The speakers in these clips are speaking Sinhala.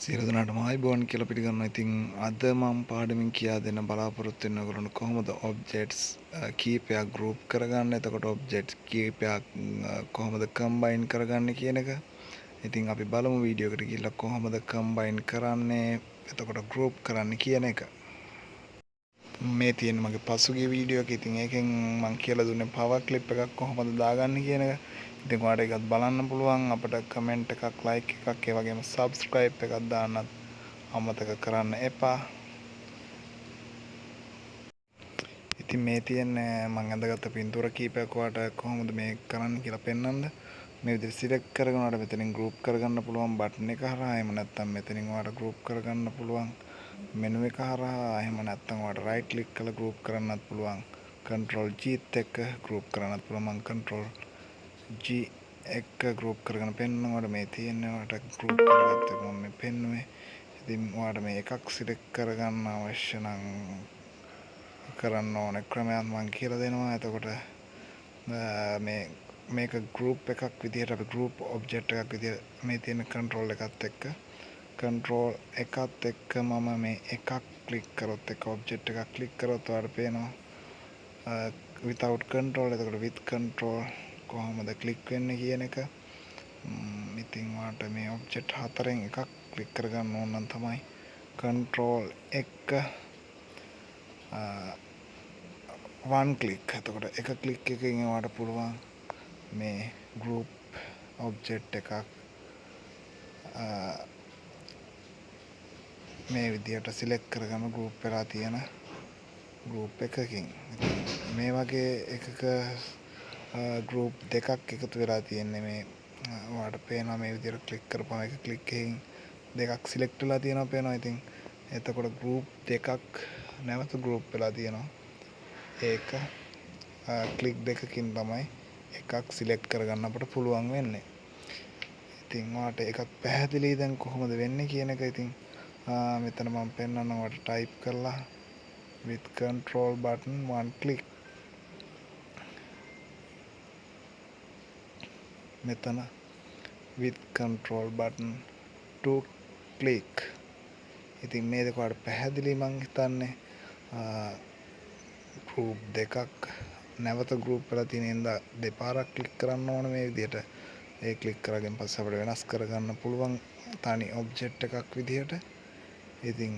සියලු දෙනාටම ආයුබෝවන් කියලා පිළිගන්නවා. ඉතින් අද මම පාඩමින් කියා දෙන්න බලාපොරොත්තු වෙන ඔයගොල්ලන්ට කොහොමද ඔබ්ජෙක්ට්ස් කීපයක් ගෲප් කරගන්න. එතකොට ඔබ්ජෙක්ට්ස් කීපයක් කොහොමද කම්බයින් කරගන්නේ කියන එක. ඉතින් අපි බලමු වීඩියෝ එකට ගිහිල්ලා කොහොමද කම්බයින් කරන්නේ. එතකොට ගෲප් කරන්න කියන එක. මේ තියෙන මගේ පසුගිය වීඩියෝ එක. ඉතින් ඒකෙන් මම කියලා දුන්නේ පවර් ක්ලිප් එකක් කොහොමද දාගන්නේ කියන එක. ඉතින් ඔයාලට ඒකත් බලන්න පුළුවන්. අපිට කමෙන්ට් එකක්, ලයික් එකක්, ඒ වගේම සබ්ස්ක්‍රයිබ් එකක් දාන්නත් අමතක කරන්න එපා. ඉතින් මේ තියෙන මම අඳගත්ත පින්තූර කීපයක් ඔයාලට කොහොමද මේ කරන්න කියලා පෙන්වන්න. මේ විදිහට සිලෙක්ට් කරගෙන ඔයාලට මෙතනින් ගෲප් කරගන්න පුළුවන් බටන් එක හරහා. එහෙම නැත්නම් මෙතනින් ඔයාලට ගෲප් කරගන්න පුළුවන් මෙනු එක හරහා. එහෙම නැත්නම් ඔයාලට රයිට් ක්ලික් කරලා ගෲප් කරන්නත් පුළුවන්. control G එක ගෲප් කරන්නත් පුළුවන්. මම control G එක ගෲප් කරගෙන පෙන්නනකොට මේ තියෙන ඔයාලට ගෲප් කරගත්ත එක මම මේ පෙන්නුවේ. ඉතින් ඔයාලට මේ එකක් සිලෙක්ට් කරගන්න අවශ්‍ය නම් කරන්න ඕන ක්‍රමයක් මම කියලා දෙනවා. එතකොට මේක ගෲප් එකක් විදිහට අපි ගෲප් ඔබ්ජෙක්ට් එකක් විදිහට මේ තියෙන control එකත් එක්ක control එකත් එක්ක මම මේ එකක් ක්ලික් කරොත් එක ඔබ්ජෙක්ට් එකක් ක්ලික් කරොත් ඔයාලට පේනවා without control. එතකොට with control කොහොමද ක්ලික් වෙන්නේ කියන එක. ඉතින් ඔයාලට මේ ඔබ්ජෙක්ට් හතරෙන් එකක් ක්ලික් කරගන්න ඕන නම් තමයි control එක one click. එතකොට එක ක්ලික් එකකින් ඔයාලට පුළුවන් මේ group object එකක් මේ විදිහට select කරගන්න group වෙලා තියෙන group එකකින්. මේ වගේ එකක group දෙකක් එකතු වෙලා තියෙන්නේ. මේ ඔයාලට පේනවා මේ විදිහට ක්ලික් කරපුවම එක ක්ලික් එකකින් දෙකක් select වෙලා තියෙනවා පේනවා. ඉතින් එතකොට group දෙකක් නැවත group වෙලා තියෙනවා. ඒක ක්ලික් දෙකකින් තමයි එකක් සිලෙක්ට් කරගන්න අපට පුළුවන් වෙන්නේ. ඉතින් ඔයාලට එකක් පැහැදිලි දැන් කොහොමද වෙන්නේ කියන එක. ඉතින් මෙතන මම පෙන්නන්න ඔයාලට ටයිප් කරලා with control button one click. මෙතන with control button two click. ඉතින් මේ දෙක ඔයාලට පැහැදිලි මං හිතන්නේ. group දෙකක් නැවත group වෙලා තියෙන ඉඳලා දෙපාරක් ක්ලික් කරන්න ඕන මේ විදිහට. ඒ ක්ලික් කරගෙන පස්සේ අපිට වෙනස් කරගන්න පුළුවන් තනි ඔබ්ජෙක්ට් එකක් විදිහට. ඉතින්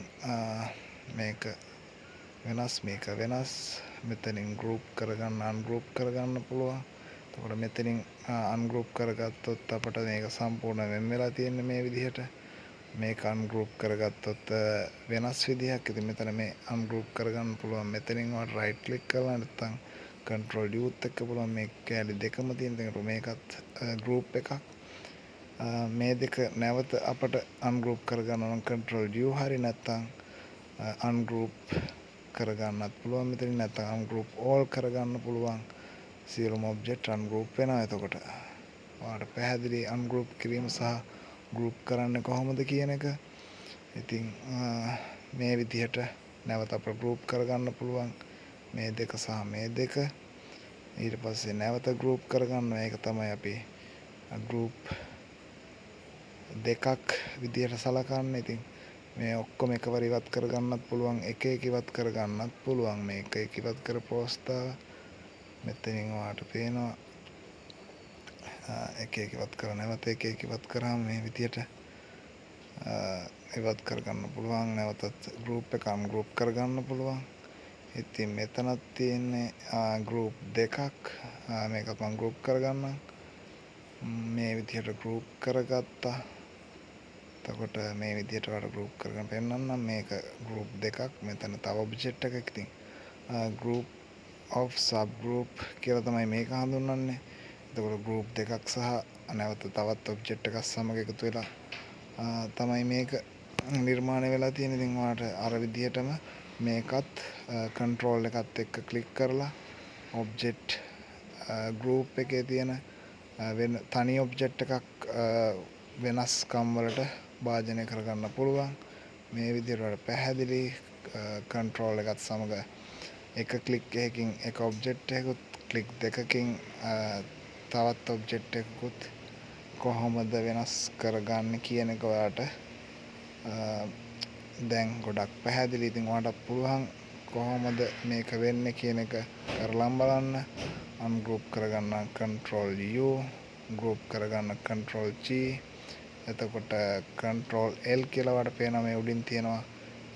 මේක වෙනස් මේක වෙනස්. මෙතනින් group කරගන්න ungroup කරගන්න පුළුවන්. එතකොට මෙතනින් ungroup කරගත්තොත් අපිට මේක සම්පූර්ණ වෙන් වෙලා තියෙන්නේ මේ විදිහට. මේක ungroup කරගත්තොත් වෙනස් විදිහක්. ඉතින් මෙතන මේ ungroup කරගන්න පුළුවන්. මෙතනින් ඔයාලට right click කරලා නැත්නම් control U එක පුළුවන් මේ කැලි දෙකම තියෙන. ඒකට මේකත් group එකක්. මේ දෙක නැවත අපට ungroup කරගන්න නම් control U හරි නැත්නම් ungroup කරගන්නත් පුළුවන්. මෙතනින් නැත්නම් ungroup all කරගන්න පුළුවන්. සියලුම object ungroup වෙනවා. එතකොට ඔයාලට පැහැදිලි ungroup කිරීම සහ group කරන්න කොහොමද කියන එක. ඉතින් මේ විදිහට නැවත අපිට group කරගන්න පුළුවන් මේ දෙක සහ මේ දෙක. ඊට පස්සේ නැවත group කරගන්න. ඒක තමයි අපි group දෙකක් විදිහට සලකන්නේ. ඉතින් මේ ඔක්කොම එකවර ඉවත් කරගන්නත් පුළුවන්. එක එක ඉවත් කරගන්නත් පුළුවන්. මේක එක ඉවත් කරපු අවස්ථාව මෙතනින් ඔයාලට පේනවා. එක එක ඉවත් කර නැවත එක එක ඉවත් කරාම මේ විදිහට ඉවත් කරගන්න පුළුවන්. නැවතත් group එක ungroup කරගන්න පුළුවන්. ඉතින් මෙතනත් තියෙන්නේ group දෙකක්. මේකත් මම group කරගන්නම්. මේ විදිහට group කරගත්තා. එතකොට මේ විදිහට වල group කරගෙන පෙන්නන්නම්. මේක group දෙකක්. මෙතන තව object එකක්. ඉතින් group of subgroup කියලා තමයි මේක හඳුන්වන්නේ. එතකොට group දෙකක් සහ නැවත තවත් ඔබ්ජෙක්ට් එකක් සමග එකතු වෙලා තමයි මේක නිර්මාණය වෙලා තියෙන්නේ. ඉතින් ඔයාලට අර විදිහටම මේකත් control එකත් එක්ක ක්ලික් කරලා ඔබ්ජෙක්ට් group එකේ තියෙන වෙන තනි ඔබ්ජෙක්ට් එකක් වෙනස්කම් වලට භාජනය කරගන්න පුළුවන්. මේ විදිහට පැහැදිලි control එකත් සමග එක ක්ලික් එකකින් එක ඔබ්ජෙක්ට් එකකුත් ක්ලික් දෙකකින් තවත් ඔබ්ජෙක්ට් එකකුත් කොහොමද වෙනස් කරගන්නේ කියන එක ඔයාලට දැන් ගොඩක් පැහැදිලි. ඉතින් ඔයාලට පුළුවන් කොහොමද මේක වෙන්නේ කියන එක කරලම් බලන්න. අන්ගෲප් කරගන්න control U, group කරගන්න control G, එතකොට control L කියලා ඔයාලට පේනවා මේ උඩින් තියෙනවා.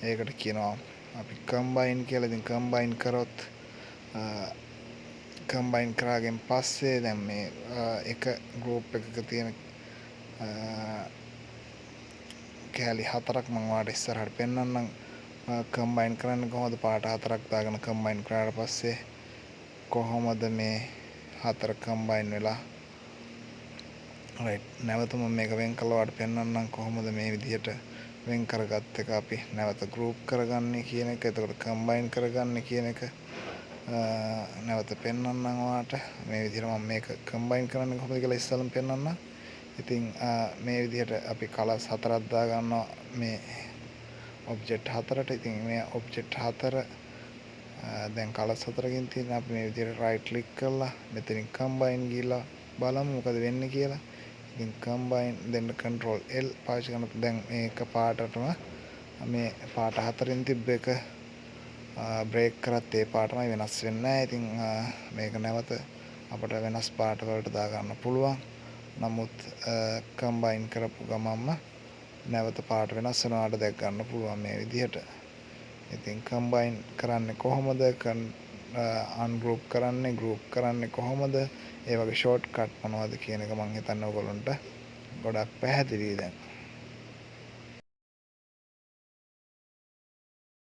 ඒකට කියනවා අපි combine කියලා. ඉතින් combine කරොත් combine කරාගෙන් පස්සේ දැන් මේ එක group එකක තියෙන කෑලි 4ක් මම ඔයාලට ඉස්සරහට පෙන්නන්නම්. combine කරන්නේ කොහොමද? පාට 4ක් දාගෙන combine කරාට පස්සේ කොහොමද මේ 4 combine වෙලා right. නැවත මම මේක වෙන් කළා ඔයාලට පෙන්නන්නම් කොහොමද මේ විදිහට වෙන් කරගත්ත එක අපි නැවත group කරගන්නේ කියන එක. එතකොට combine කරගන්නේ කියන එක නැවත පෙන්නන්නම් ඔයාලට. මේ විදිහට මම මේක combine කරන්නේ කොහොමද කියලා ඉස්සෙල්ලම පෙන්නන්නම්. ඉතින් මේ විදිහට අපි කලර්ස් 4ක් දා ගන්නවා මේ ඔබ්ජෙක්ට් 4ට. ඉතින් මේ ඔබ්ජෙක්ට් 4 දැන් කලර්ස් 4කින් තියෙන අපි මේ විදිහට right click කරලා මෙතනින් combine ගිහලා බලමු මොකද වෙන්නේ කියලා. ඉතින් combine දෙන්න control L පාවිච්චි කරනකොට දැන් මේක පාටටම මේ පාට 4න් තිබ්බ එක break කරත් ඒ පාටමයි වෙනස් වෙන්නේ නැහැ. ඉතින් මේක නැවත අපිට වෙනස් පාට වලට දා ගන්න පුළුවන්. නමුත් combine කරපු ගමන්ම නැවත පාට වෙනස් වෙනවාට දැක් ගන්න පුළුවන් මේ විදිහට. ඉතින් combine කරන්නේ කොහොමද? ungroup කරන්නේ, group කරන්නේ කොහොමද? ඒ වගේ shortcut මොනවද කියන එක මම හිතන්නේ ඔයගොල්ලන්ට ගොඩක් පැහැදිලි දැන්.